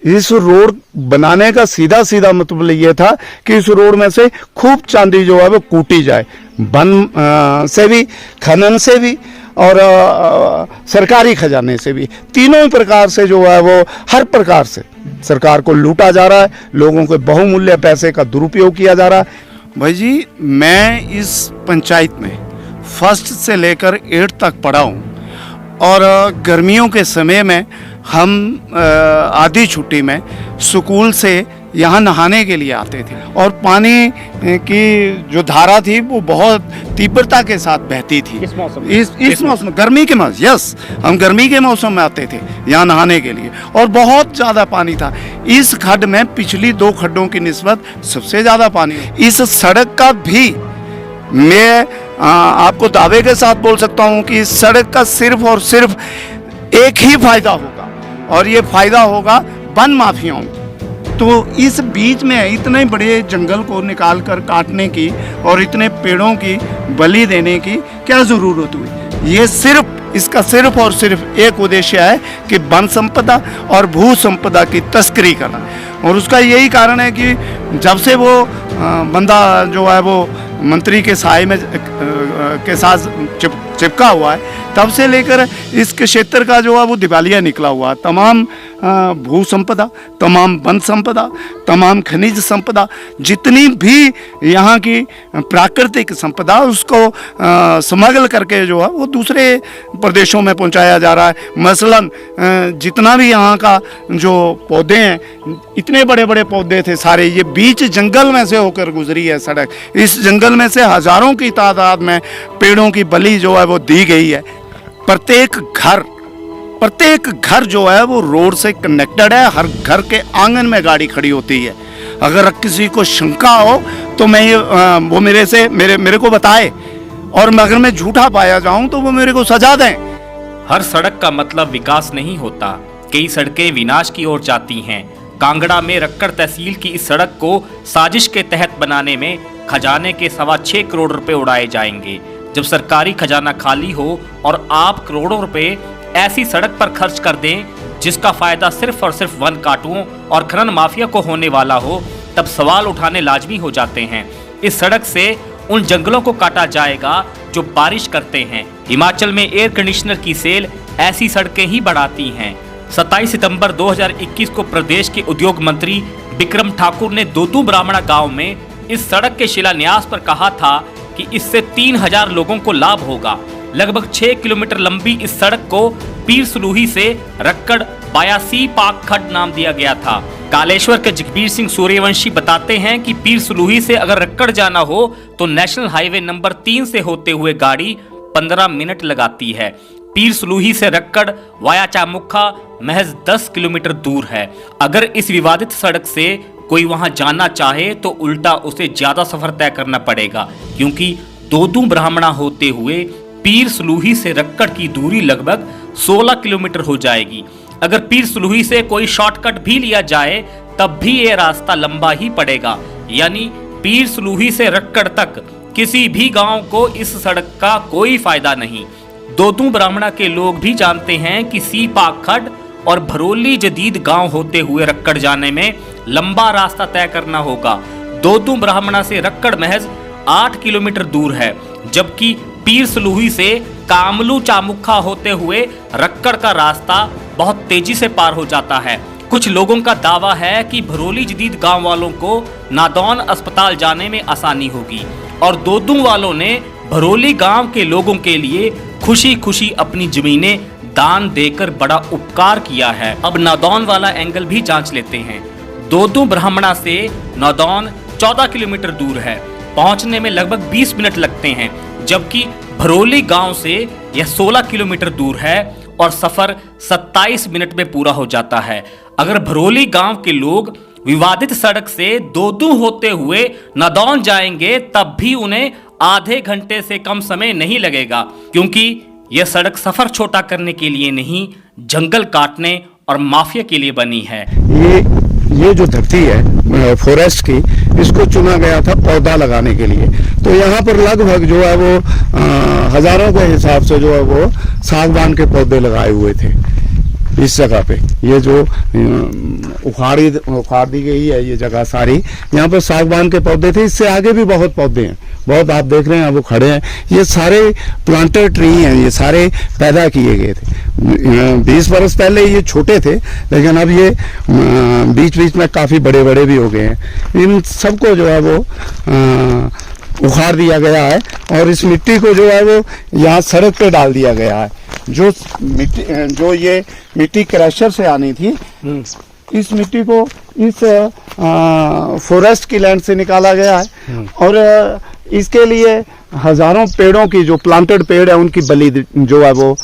इस रोड बनाने का सीधा सीधा मतलब ये था कि इस रोड में से खूब चांदी जो है वो कूटी जाए, वन से भी, खनन से भी और सरकारी खजाने से भी, तीनों ही प्रकार से जो है वो हर प्रकार से सरकार को लूटा जा रहा है, लोगों के बहुमूल्य पैसे का दुरुपयोग किया जा रहा है। भाई जी, मैं इस पंचायत में फर्स्ट से लेकर 8 तक पढ़ा हूँ और गर्मियों के समय में हम आधी छुट्टी में स्कूल से यहाँ नहाने के लिए आते थे और पानी की जो धारा थी वो बहुत तीव्रता के साथ बहती थी। इस मौसम इस मौसम, गर्मी के मौसम, यस, हम गर्मी के मौसम में आते थे यहाँ नहाने के लिए और बहुत ज़्यादा पानी था। इस खड्ड में पिछली 2 खड्डों की निस्बत सबसे ज़्यादा पानी है। इस सड़क का भी मैं आपको दावे के साथ बोल सकता हूँ कि इस सड़क का सिर्फ और सिर्फ एक ही फायदा होगा और ये फायदा होगा वन माफियाओं को। तो इस बीच में इतने बड़े जंगल को निकाल कर काटने की और इतने पेड़ों की बलि देने की क्या ज़रूरत हुई? ये सिर्फ, इसका सिर्फ और सिर्फ एक उद्देश्य है कि वन संपदा और भू संपदा की तस्करी करना। और उसका यही कारण है कि जब से वो बंदा जो है वो मंत्री के साए में के साथ चिपका हुआ है, तब से लेकर इस क्षेत्र का जो है वो दिवालिया निकला हुआ है। तमाम भू संपदा, तमाम वन संपदा, तमाम खनिज संपदा, जितनी भी यहाँ की प्राकृतिक संपदा, उसको स्मगल करके जो है वो दूसरे प्रदेशों में पहुँचाया जा रहा है। मसलन जितना भी यहाँ का जो पौधे हैं, इतने बड़े बड़े पौधे थे सारे, ये बीच जंगल में से होकर गुजरी है सड़क। इस जंगल में से हज़ारों की तादाद में पेड़ों की बलि जो है वो दी गई है। प्रत्येक घर जो है वो रोड से कनेक्टेड है। हर घर के आंगन में गाड़ी खड़ी होती है। अगर किसी को शंका हो तो मैं वो मेरे को बताए और अगर मैं झूठा पाया जाऊं तो वो मेरे को सजा दें। हर सड़क का मतलब विकास नहीं होता, कई सड़कें विनाश की ओर जाती हैं। कांगड़ा में रक्कड़ तहसील की इस सड़क को साजिश के तहत बनाने में खजाने के 6.25 करोड़ रुपए उड़ाए जाएंगे। जब सरकारी खजाना खाली हो और आप करोड़ों रुपए ऐसी सड़क पर खर्च कर दें जिसका फायदा सिर्फ और सिर्फ वन काटुओं और खनन माफिया को होने वाला हो, तब सवाल उठाने लाजमी हो जाते हैं। इस सड़क से उन जंगलों को काटा जाएगा जो बारिश करते हैं। हिमाचल में एयर कंडीशनर की सेल ऐसी सड़कें ही बढ़ाती हैं। 27 सितंबर 2021 को प्रदेश के उद्योग मंत्री बिक्रम ठाकुर ने दोदू ब्राह्मणा गांव में इस सड़क के शिलान्यास पर कहा था कि इससे 3000 लोगों को लाभ होगा। लगभग 6 किलोमीटर लंबी इस सड़क को पीर सलूही से रक्कड़ वाया सी पाक खड्ड नाम दिया गया था। कालेश्वर के जगबीर सिंह सूर्यवंशी बताते हैं कि पीर सलूही से अगर रक्कड़ जाना हो तो नेशनल हाईवे नंबर 3 से होते हुए गाड़ी 15 मिनट लगाती है। पीर सलूही से रक्कड़ वाया चामुखा महज 10 किलोमीटर दूर है। अगर इस विवादित सड़क से कोई वहां जाना चाहे तो उल्टा उसे ज्यादा सफर तय करना पड़ेगा, क्योंकि दोदू ब्राह्मणा होते हुए पीर सलूही से रक्कड़ की दूरी लगभग 16 किलोमीटर हो जाएगी। अगर पीर सलूही से कोई शॉर्टकट भी लिया जाए तब भी ये रास्ता लंबा ही पड़ेगा। यानी पीर सलूही से रक्कड़ तक किसी भी गांव को इस सड़क का कोई फायदा नहीं। दोदू ब्राह्मणा के लोग भी जानते हैं कि सी पाक खड्ड और भरोली जदीद गांव होते हुए रक्कड़ जाने में लंबा रास्ता तय करना होगा। दोदू ब्राह्मणा से रक्कड़ महज 8 किलोमीटर दूर है, जबकि पीर सलूही से कामलू चामुखा होते हुए रक्कड़ का रास्ता बहुत तेजी से पार हो जाता है। कुछ लोगों का दावा है कि भरोली जदीद गांव वालों को नादौन अस्पताल जाने में आसानी होगी और दोदू वालों ने भरोली गांव के लोगों के लिए खुशी खुशी अपनी जमीनें दान देकर बड़ा उपकार किया है। अब नादौन वाला एंगल भी जांच लेते हैं। दोदू ब्राह्मणा से नादौन 14 किलोमीटर दूर है, पहुंचने में लगभग 20 मिनट लगते हैं, जबकि भरोली गांव से यह 16 किलोमीटर दूर है और सफर 27 मिनट में पूरा हो जाता है। अगर भरोली गांव के लोग विवादित सड़क से दोदू होते हुए नादौन जाएंगे तब भी उन्हें आधे घंटे से कम समय नहीं लगेगा, क्योंकि यह सड़क सफर छोटा करने के लिए नहीं, जंगल काटने और माफिया के लिए बनी है। ये जो धरती है फॉरेस्ट की, इसको चुना गया था पौधा लगाने के लिए। तो यहाँ पर लगभग जो है वो हजारों के हिसाब से जो है वो सागवान के पौधे लगाए हुए थे। इस जगह पे ये जो उखाड़ दी गई है ये जगह सारी, यहाँ पर सागवान के पौधे थे, इससे आगे भी बहुत पौधे हैं, बहुत आप देख रहे हैं वो खड़े हैं, ये सारे प्लांटेड ट्री हैं, ये सारे पैदा किए गए थे। 20 वर्ष पहले ये छोटे थे, लेकिन अब ये बीच बीच में काफ़ी बड़े बड़े भी हो गए हैं। इन सबको जो है वो उखाड़ दिया गया है और इस मिट्टी को जो है वो यहाँ सड़क पे डाल दिया गया है। जो ये मिट्टी क्रशर से आनी थी, इस मिट्टी को इस फॉरेस्ट की लैंड से निकाला गया है और इसके लिए हजारों पेड़ों की जो प्लांटेड पेड़ है उनकी बलि जो है वो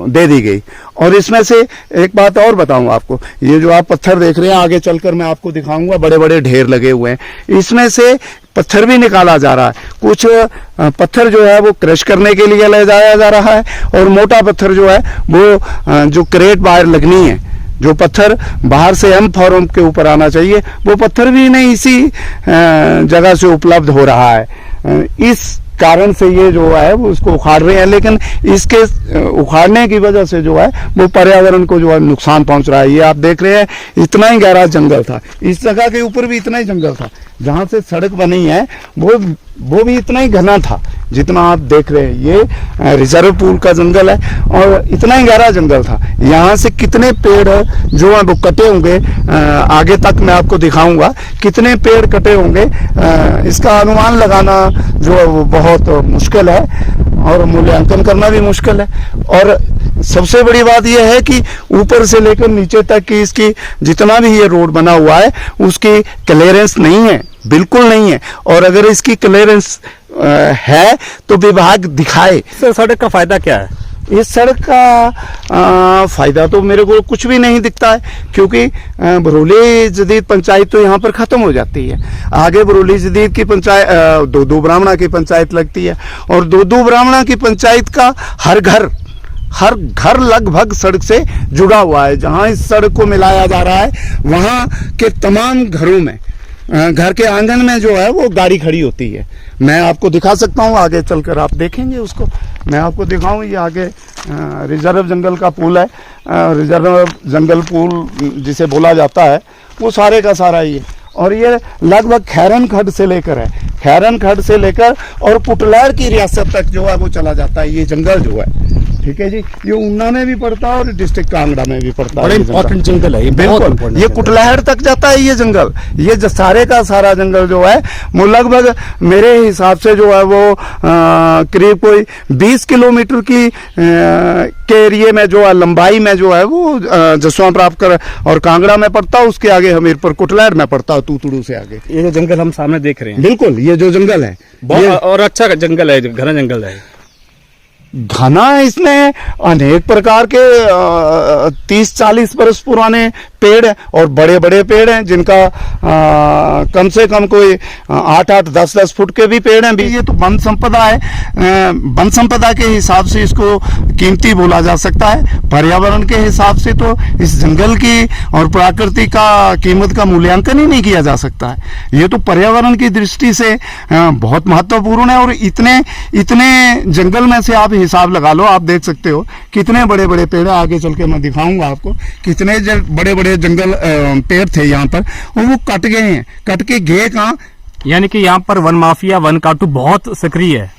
दे दी गई। और इसमें से एक बात और बताऊं आपको, ये जो आप पत्थर देख रहे हैं आगे चलकर मैं आपको दिखाऊंगा, बड़े बड़े ढेर लगे हुए हैं, इसमें से पत्थर भी निकाला जा रहा है। कुछ पत्थर जो है वो क्रश करने के लिए ले जाया जा रहा है और मोटा पत्थर जो है वो जो क्रेट बाहर लगनी है, जो पत्थर बाहर से एम फॉर्म के ऊपर आना चाहिए, वो पत्थर भी नहीं इसी जगह से उपलब्ध हो रहा है। इस कारण से ये जो है वो उसको उखाड़ रहे हैं, लेकिन इसके उखाड़ने की वजह से जो है वो पर्यावरण को जो है नुकसान पहुंच रहा है। ये आप देख रहे हैं इतना ही गहरा जंगल था, इस जगह के ऊपर भी इतना ही जंगल था, जहां से सड़क बनी है वो भी इतना ही घना था जितना आप देख रहे हैं। ये रिजर्व पूल का जंगल है और इतना ही गहरा जंगल था। यहाँ से कितने पेड़ जो है वो कटे होंगे, आगे तक मैं आपको दिखाऊंगा कितने पेड़ कटे होंगे, इसका अनुमान लगाना जो है वो बहुत मुश्किल है और मूल्यांकन करना भी मुश्किल है। और सबसे बड़ी बात यह है कि ऊपर से लेकर नीचे तक की इसकी जितना भी ये रोड बना हुआ है उसकी क्लियरेंस नहीं है, बिल्कुल नहीं है। और अगर इसकी क्लियरेंस है तो विभाग दिखाए। सड़क का फायदा क्या है? इस सड़क का फायदा तो मेरे को कुछ भी नहीं दिखता है, क्योंकि बरौली जदीद पंचायत तो यहाँ पर खत्म हो जाती है। आगे बरौली जदीद की पंचायत दो ब्राह्मणा की पंचायत लगती है और दो ब्राह्मणा की पंचायत का हर घर लगभग सड़क से जुड़ा हुआ है। जहां इस सड़क को मिलाया जा रहा है वहां के तमाम घरों में, घर के आंगन में जो है वो गाड़ी खड़ी होती है। मैं आपको दिखा सकता हूँ, आगे चलकर आप देखेंगे उसको, मैं आपको दिखाऊं। ये आगे रिजर्व जंगल का पुल है, रिजर्व जंगल पुल जिसे बोला जाता है, वो सारे का सारा ये। और ये लगभग खैरन खड्ड से लेकर है, खैरन खड्ड से लेकर और पुटलैर की रियासत तक जो है वो चला जाता है ये जंगल जो है। ठीक है जी, ये ऊना में भी पड़ता है और डिस्ट्रिक्ट कांगड़ा में भी पड़ता है। बड़ा इंपॉर्टेंट जंगल है ये, बिल्कुल। ये कुटलैहड़ तक जाता है ये जंगल। ये सारे का सारा जंगल जो है वो लगभग मेरे हिसाब से जो है वो करीब कोई 20 किलोमीटर की के एरिए में जो है लंबाई में जो है वो जसवां प्राप्त और कांगड़ा में पड़ता है, उसके आगे हमीरपुर कुटलैहड़ में पड़ता है, तूतुड़ू से आगे। ये जो जंगल हम सामने देख रहे हैं, बिल्कुल ये जो जंगल है और अच्छा जंगल है, घना जंगल है, घना। इसमें अनेक प्रकार के 30-40 वर्ष पुराने पेड़ हैं और बड़े बड़े पेड़ हैं जिनका कम से कम कोई 8-8, 10-10 फुट के भी पेड़ हैं। ये तो वन संपदा है, वन संपदा के हिसाब से इसको कीमती बोला जा सकता है। पर्यावरण के हिसाब से तो इस जंगल की और प्रकृति का कीमत का मूल्यांकन ही नहीं किया जा सकता है। ये तो पर्यावरण की दृष्टि से बहुत महत्वपूर्ण है। और इतने जंगल में से आप हिसाब लगा लो, आप देख सकते हो कितने बड़े बड़े पेड़ है। आगे चल के मैं दिखाऊंगा आपको कितने बड़े बड़े जंगल पेड़ थे यहाँ पर और वो कट गए हैं। कट के गए कहाँ? यानी कि यहाँ पर वन माफिया, वन काटू बहुत सक्रिय है।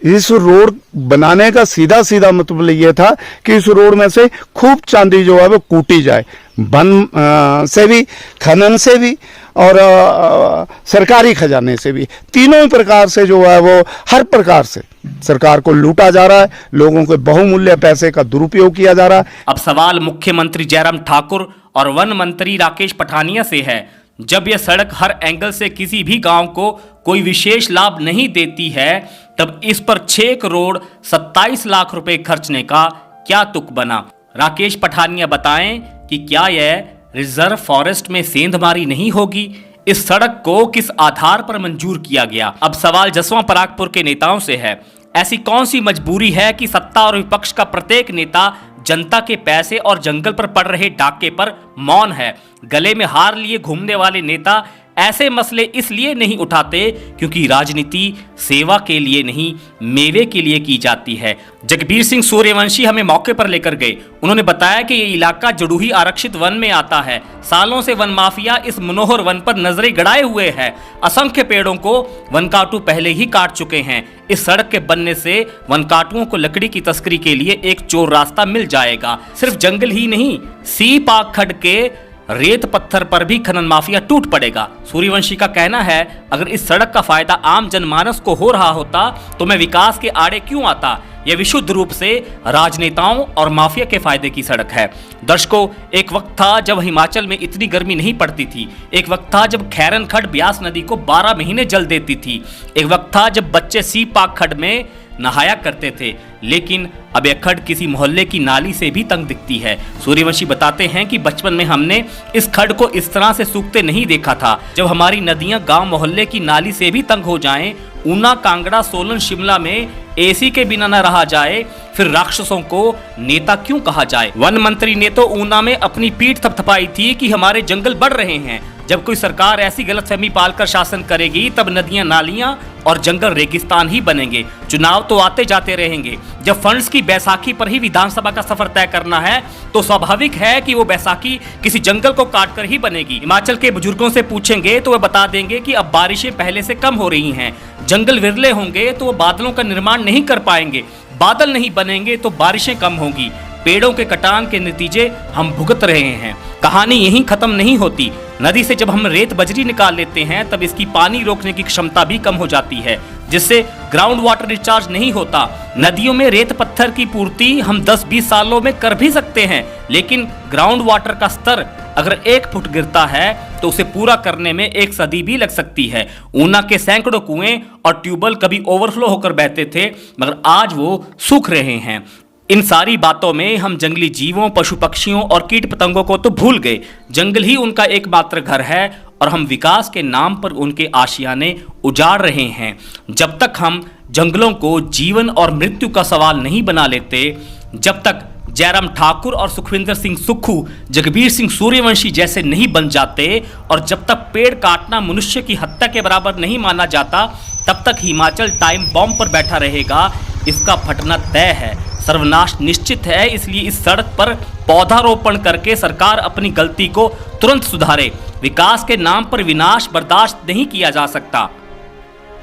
इस रोड बनाने का सीधा मतलब ये था कि इस रोड में से खूब चांदी जो है वो कूटी जाए, वन से भी, खनन से भी और सरकारी खजाने से भी। तीनों प्रकार से जो है वो हर प्रकार से सरकार को लूटा जा रहा है, लोगों के बहुमूल्य पैसे का दुरुपयोग किया जा रहा है। अब सवाल मुख्यमंत्री जयराम ठाकुर और वन मंत्री राकेश पठानिया से है। जब यह सड़क हर एंगल से किसी भी गांव को कोई विशेष लाभ नहीं देती है, तब इस पर 6 करोड़ 27 लाख रुपए खर्चने का क्या तुक बना? राकेश पठानिया बताएं कि क्या यह रिजर्व फॉरेस्ट में सेंधमारी नहीं होगी? इस सड़क को किस आधार पर मंजूर किया गया? अब सवाल जसवां परागपुर के नेताओं से है। ऐसी कौन सी मजबूरी है कि सत्ता और विपक्ष का प्रत्येक नेता जनता के पैसे और जंगल पर पड़ रहे डाके पर मौन है? गले में हार लिए घूमने वाले नेता ऐसे मसले इसलिए नहीं उठाते क्योंकि राजनीति सेवा के लिए नहीं, मेवे के लिए की जाती है। जगबीर सिंह सूर्यवंशी हमें मौके पर लेकर गए। उन्होंने बताया कि ये इलाका जड़ूही आरक्षित वन में आता है। सालों से वन माफिया इस मनोहर वन पर नजरें गड़ाए हुए है। असंख्य पेड़ों को वन काटू पहले ही काट चुके हैं। इस सड़क के बनने से वन काटुओं को लकड़ी की तस्करी के लिए एक चोर रास्ता मिल जाएगा। सिर्फ जंगल ही नहीं, सी पाक खड्ड के रेत पत्थर पर भी खनन माफिया टूट पड़ेगा। सूर्यवंशी का कहना है, अगर इस सड़क का फायदा आम जनमानस को हो रहा होता तो मैं विकास के आड़े क्यों आता। यह विशुद्ध रूप से राजनेताओं और माफिया के फायदे की सड़क है। दर्शकों, एक वक्त था जब हिमाचल में इतनी गर्मी नहीं पड़ती थी। एक वक्त था जब खैरन खड्ड ब्यास नदी को 12 महीने जल देती थी। एक वक्त था जब बच्चे सी पाक खड्ड में नहाया करते थे। लेकिन अब यह खड्ड किसी मोहल्ले की नाली से भी तंग दिखती है। सूर्यवंशी बताते हैं कि बचपन में हमने इस खड्ड को इस तरह से सूखते नहीं देखा था। जब हमारी नदियां गांव मोहल्ले की नाली से भी तंग हो जाएं, ऊना, कांगड़ा, सोलन, शिमला में एसी के बिना न रहा जाए, फिर राक्षसों को नेता क्यों कहा जाए। वन मंत्री ने तो ऊना में अपनी पीठ थपथपाई थी कि हमारे जंगल बढ़ रहे हैं। जब कोई सरकार ऐसी गलतफहमी पालकर शासन करेगी तब नदियां, नालियां और जंगल रेगिस्तान ही बनेंगे। चुनाव तो आते जाते रहेंगे। जब फंड्स की बैसाखी पर ही विधानसभा का सफर तय करना है तो स्वाभाविक है कि वो बैसाखी किसी जंगल को काटकर ही बनेगी। हिमाचल के बुजुर्गों से पूछेंगे तो वे बता देंगे कि अब बारिशें पहले से कम हो रही हैं। जंगल विरले होंगे तो वो बादलों का निर्माण नहीं कर पाएंगे। बादल नहीं बनेंगे तो बारिशें कम होंगी। पेड़ों के कटान के नतीजे हम भुगत रहे हैं। कहानी यहीं खत्म नहीं होती। नदी से जब हम रेत बजरी निकाल लेते हैं तब इसकी पानी रोकने की क्षमता भी कम हो जाती है, जिससे ग्राउंड वाटर रिचार्ज नहीं होता। नदियों में रेत पत्थर की पूर्ति हम 10-20 सालों में कर भी सकते हैं, लेकिन ग्राउंड वाटर का स्तर अगर 1 फुट गिरता है तो उसे पूरा करने में 1 सदी भी लग सकती है। ऊना के सैकड़ों कुएं और ट्यूबवेल कभी ओवरफ्लो होकर बहते थे, मगर आज वो सूख रहे हैं। इन सारी बातों में हम जंगली जीवों, पशु पक्षियों और कीट पतंगों को तो भूल गए। जंगल ही उनका एकमात्र घर है और हम विकास के नाम पर उनके आशियाने उजाड़ रहे हैं। जब तक हम जंगलों को जीवन और मृत्यु का सवाल नहीं बना लेते, जब तक जयराम ठाकुर और सुखविंदर सिंह सुक्खू, जगबीर सिंह सूर्यवंशी जैसे नहीं बन जाते, और जब तक पेड़ काटना मनुष्य की हत्या के बराबर नहीं माना जाता, तब तक हिमाचल टाइम बॉम्ब पर बैठा रहेगा। इसका फटना तय है, सर्वनाश निश्चित है। इसलिए इस सड़क पर पौधारोपण करके सरकार अपनी गलती को तुरंत सुधारे। विकास के नाम पर विनाश बर्दाश्त नहीं किया जा सकता।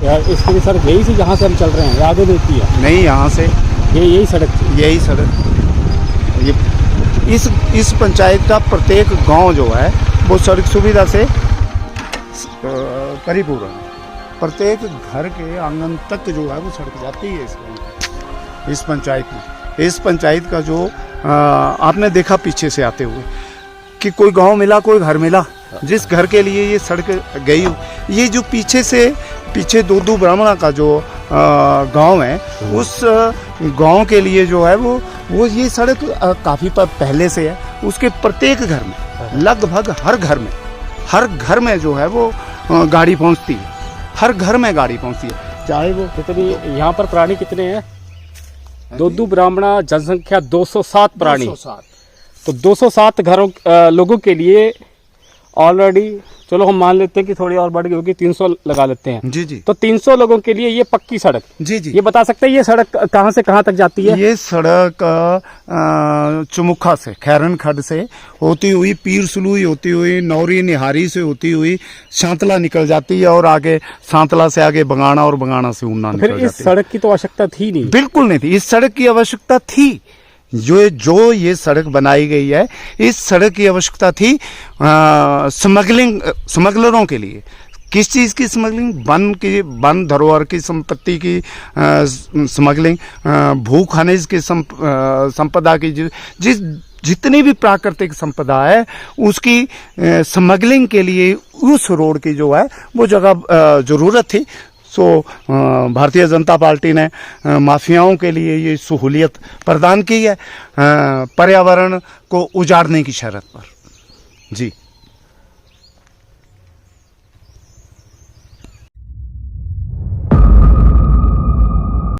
यार इसके लिए सड़क यही से जहाँ से हम चल रहे हैं, आगे देखती है नहीं, यहाँ से यही सड़क थी। यही सड़क, ये इस पंचायत का प्रत्येक गांव जो है वो सड़क सुविधा से परिपूर्ण है। प्रत्येक घर के आंगन तक जो है वो सड़क जाती है इस पंचायत में। इस पंचायत का जो आपने देखा पीछे से आते हुए कि कोई गांव मिला, कोई घर मिला, जिस घर के लिए ये सड़क गई हो। ये जो पीछे दूदू ब्राह्मणा का जो गांव है, उस गांव के लिए जो है वो ये सड़क काफ़ी पहले से है। उसके प्रत्येक घर में, लगभग हर घर में जो है वो गाड़ी पहुंचती है। हर घर में गाड़ी पहुंचती है, चाहे वो कितनी। यहाँ पर प्राणी कितने हैं? दूदू ब्राह्मणा जनसंख्या 207 प्राणी। 207। तो 207 घरों लोगों के लिए ऑलरेडी, चलो हम मान लेते हैं कि थोड़ी और बढ़ गई होगी, 300 लगा लेते हैं। जी जी। तो 300 लोगों के लिए ये पक्की सड़क। जी जी। ये बता सकते हैं ये सड़क कहाँ से कहाँ तक जाती है? ये सड़क चमुखा से, खैरन खड्ड से होती हुई, पीर सुलुई होती हुई, नौरी निहारी से होती हुई सांतला निकल जाती है, और आगे सांतला से आगे बंगाणा, और बंगाणा से ऊना निकल जाती है। फिर इस सड़क की तो आवश्यकता थी नहीं। बिल्कुल नहीं थी। इस सड़क की आवश्यकता थी। जो ये सड़क बनाई गई है, इस सड़क की आवश्यकता थी स्मगलरों के लिए। किस चीज़ की स्मगलिंग? वन धरोहर की संपत्ति की स्मगलिंग, भू खनिज की संपदा की, जितनी भी प्राकृतिक संपदा है उसकी स्मगलिंग के लिए उस रोड की जो है वो जगह ज़रूरत थी। सो भारतीय जनता पार्टी ने माफियाओं के लिए ये सहूलियत प्रदान की है, पर्यावरण को उजाड़ने की शर्त पर। जी।